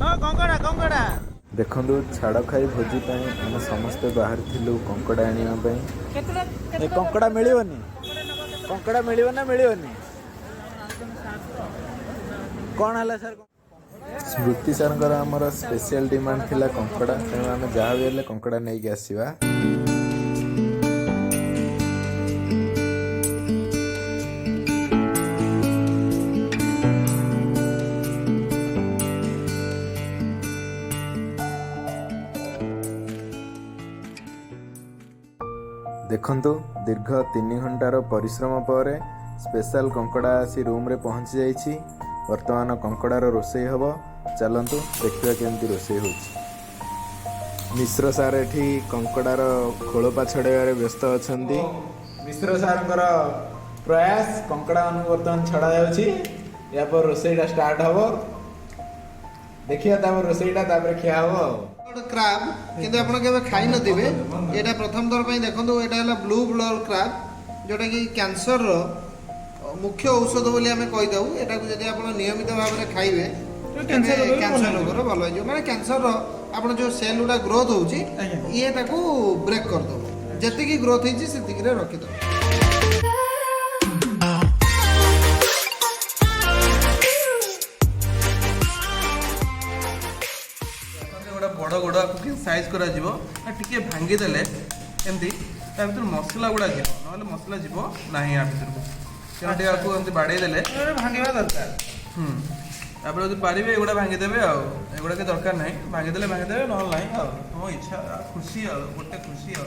देखु छाड़ खाई भोजी आम समस्ते बाहर थिलु कंकड़ा आने कंकड़ा मिलनी कंकड़ा मिल ना मिलनी कौन है सर स्मृति सर आमर स्पेशल डिमांड थिला कंकड़ा तेणु आम जहाँ भी हेल्ले कंकड़ा नहीं आसवा। देखंतु दीर्घ 3 घंटार परिश्रम पर स्पेशल कंकड़ा आसी रूम रे पहुंची जाइछि। वर्तमान कंकड़ार रोषेई हब चलतु देखा केमती रोषेई होछि। मिश्र सार एठी कंकड़ार खोलपा छड़ाइबार व्यस्त अछंती। मिश्र सारंकर प्रयास कंकड़ा वर्तमान छड़ा जाउछि। या पर रोषेईटा स्टार्ट हब देखिया तापर रोषेईटा तापर खिया हब। क्राब किंतु आपण केबे खाई नथिबे एटा प्रथम दर पई देखंतु एटा हला ब्लू ब्लड क्राब जोटा कि कैंसर रो मुख्य औषध बोली हमें कहि दउ। एटा को यदि आपण नियमित भाव में खाइबे कैंसर रोग रो भलो हो माने कैंसर रो आपण जो सेल उडा ग्रोथ होउची ये ताको ब्रेक कर दो जति की ग्रोथ हिची सेति रे रखि दो। बड़ गोड़ आपको साइज करा जीवो टिके भांगी देले एमती ता भीतर मसला गुडा जीवो नहले मसला जीवो नाही आ भीतर को तेना टिके आपको एमती बाडे देले भांगीबा दरकार। तापर जदि पारिबे एगुडा भांगी देबे आ एगुडा के दरकार नाही भांगी देबे नहले नाही आ तो इच्छा खुशी आ गोटे खुशी आ।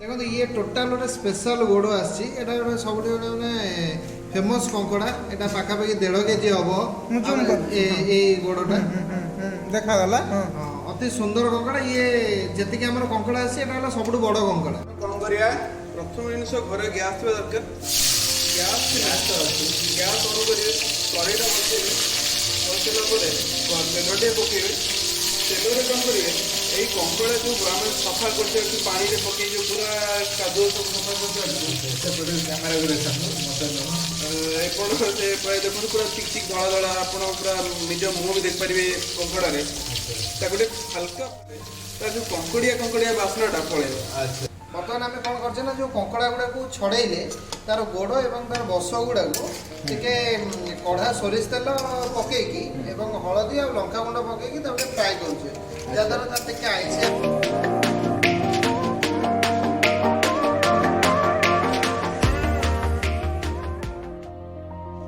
देखो ये टोटाल गोटे स्पेशल गोड़ आसी एटा गोटे सब माने फेमस कंकड़ा एटा पाखा पाखी 1.5 केजी हबो ए गोड़टा देखा गला अति सुंदर कंकड़ा ये जति के हमर कंकड़ा आसी एटा हला सबटु बड़ कंकड़ा। कोन करिया प्रथम जिनिस घरे गैस थिबा दरकार गैस गैस ऑन करिवे करेटा बसेबे बसेला परे तेलटे पकेबे तेलरे कोन करिवे एई कंकड़ा जो हम सफा करते पानी रे पके जो पूरा कादो सब सफा करते सेपटे कैमरा रे ए कोन करते प्राय देखो पूरा टिक टिक धळा धळा आपण पूरा निज मुंह भी देख परिवे कंकड़ा रे ता गोटे हल्का ता जो कंकड़िया बासनाटा पळे। अच्छा बर्तमान आम कौन करछे ना जो कंकड़ा गुड़ा को छड़ेले तार गोड़ एवं तार बस गुड़ा को टिके कढ़ा सोरिष तेल पकेकी एवं हलदी और लंका गुंड पकेकी फ्राए करुचे जहाँद्वारा तार टिके आइछे।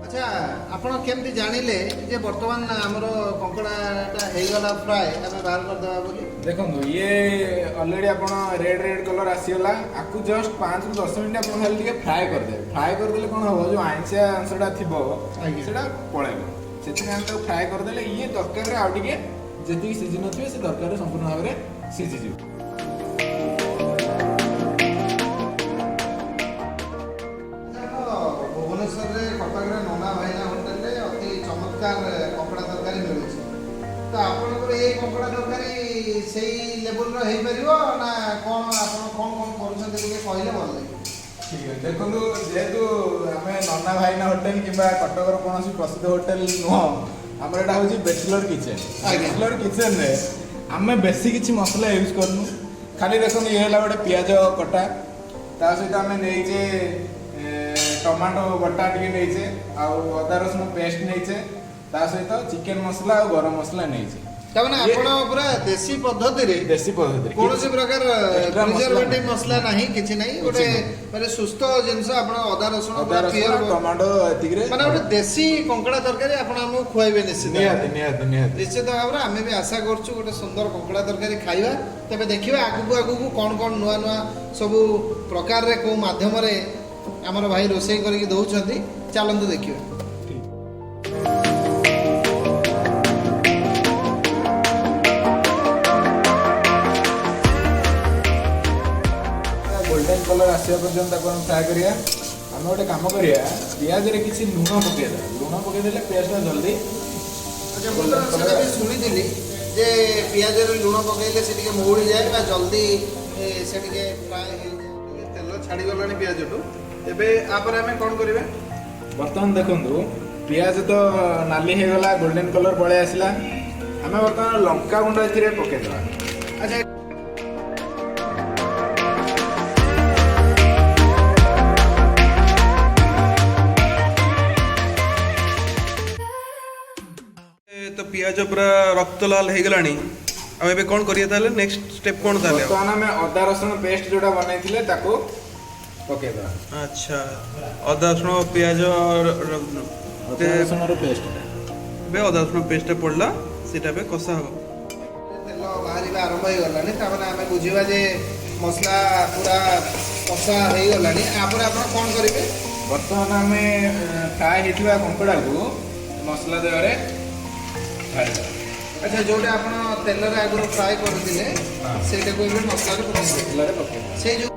अच्छा आपण केमती जानिले जे वर्तमान हमरो कंकड़ाटा हेगला फ्राए आमे बाहर कर देबा बोली। देखो ये ऑलरेडी आप रेड रेड कलर आसीगला आपको जस्ट 5 ରୁ 10 मिनट आप खाली फ्राए कर दे फ्राए कर देले कोन हो जो आइंसिया अंशटा थिबो सेटा पळेबो सेति हम तो फ्राए कर देले ये तरकारी रे आ टिके जति सीजन नथिबे से तरकारी संपूर्ण भाव रे सीजी जिवो। भुवनेश्वर रे कटक रे नोना भाईना होटल रे अति चमत्कार कंकड़ा तरकारी मिलुछि तो आपनकर ए कंकड़ा तरकारी सेही लेवल रो हेई परिबो ना कोन आपन कोन कोन करूछन के कहले भल लागे। ठीक है देखो जेहेतु आम नन्ना भाईना होटेल कि कटकर कौन प्रसिद्ध होटेल नुह आम एटा हूँ बैचलर किचेन। बैचलर किचेन रे आम बेसी किसी मसला यूज करनु खाली देखो ये है गोटे पियाज कटा ता सहित आम नहींचे टमाटो बटा टे नहींचे आदा रसुण पेस्ट नहींचे ता सहित चिकेन मसला और गरम मसला नहींचे तबना आपण पूरा देसी पद्धति कोनोसी प्रकार प्रिजर्वेटिव मसला नाही किछि नाही गोटे माने सुस्त जिंस आपण अदा रसुण प्योर टमाटो एतिकरे माने गोटे देसी कंकड़ा तरकारी आपण हमु खुआइबे निश्चित भाव रे हमें भी आशा करछु गोटे सुंदर कंकड़ा तरकारी खाइबा तबे देखिबा आगु आगु कोन कोन नुआ नुआ सब प्रकार रे को माध्यम रे हमर भाई रोसई करके दउछंती चलंतु देखिबा। गोल्डन कलर आसा पर्यंत फ्राए करिया आम गोटे कम करिया पियाज रे किसी लुण पकेदेले पेस्टा जल्दी शुणी जे पियाज रे लुण पकेले से टिके मौड़ी जाए बा जल्दी से टिके फ्राए तेल छाड़ी गलानी पियाज टू एबे आपर हमें कोन करिवे बर्तमान देखंतु पियाज तो नाली हो गला गोल्डन कलर पळे आसला आम ଆମେ ବର୍ତ୍ତମାନ ଲଙ୍କା ଗୁଣ୍ଡ ଏଥିରେ ପକେଇଦେବା। ଆଚ୍ଛା ତ ପିଆଜ ପୁରା ରକ୍ତ ଲାଲ ହେଇଗଲାଣି। ଆଉ ଏବେ କ'ଣ କରିବା ତାହେଲେ ନେକ୍ସଟ ଷ୍ଟେପ୍ କ'ଣ ତାହେଲେ? ବର୍ତ୍ତମାନ ଆମେ ଅଦା ରସୁଣ ପେଷ୍ଟ ଯୋଉଟା ବନେଇଥିଲେ ତାକୁ ପକେଇଦେବା। ଆଚ୍ଛା ଅଦା ରସୁଣ ପିଆଜ ଅଦା ରସୁଣର ପେଷ୍ଟ ଏବେ ଅଦା ରସୁଣ ପେଷ୍ଟଟା ପଡ଼ିଲା, ସେଇଟା ଏବେ କଷା ହେବ। ତେଲ ବାହାରିବା ଆରମ୍ଭ ହେଇଗଲାଣି, ତାପରେ ଆମେ ବୁଝିବା ଯେ ମସଲା ପୁରା କଷା ହେଇଗଲାଣି। ତାପରେ ଆପଣ କ'ଣ କରିବେ? ବର୍ତ୍ତମାନ ଆମେ ଫ୍ରାଏ ହେଇଥିବା କଙ୍କଡ଼ାକୁ ମସଲା ଦେହରେ ଢାଳିଦେବା। ଆଚ୍ଛା ଯୋଉଟା ଆପଣ ତେଲରେ ଆଗରୁ ଫ୍ରାଏ କରିଥିଲେ ସେଇଟାକୁ ଏବେ ମସଲାରେ ପକେଇବେ। ମସଲାରେ ପକେଇବା। ସେଇ ଯୋଉ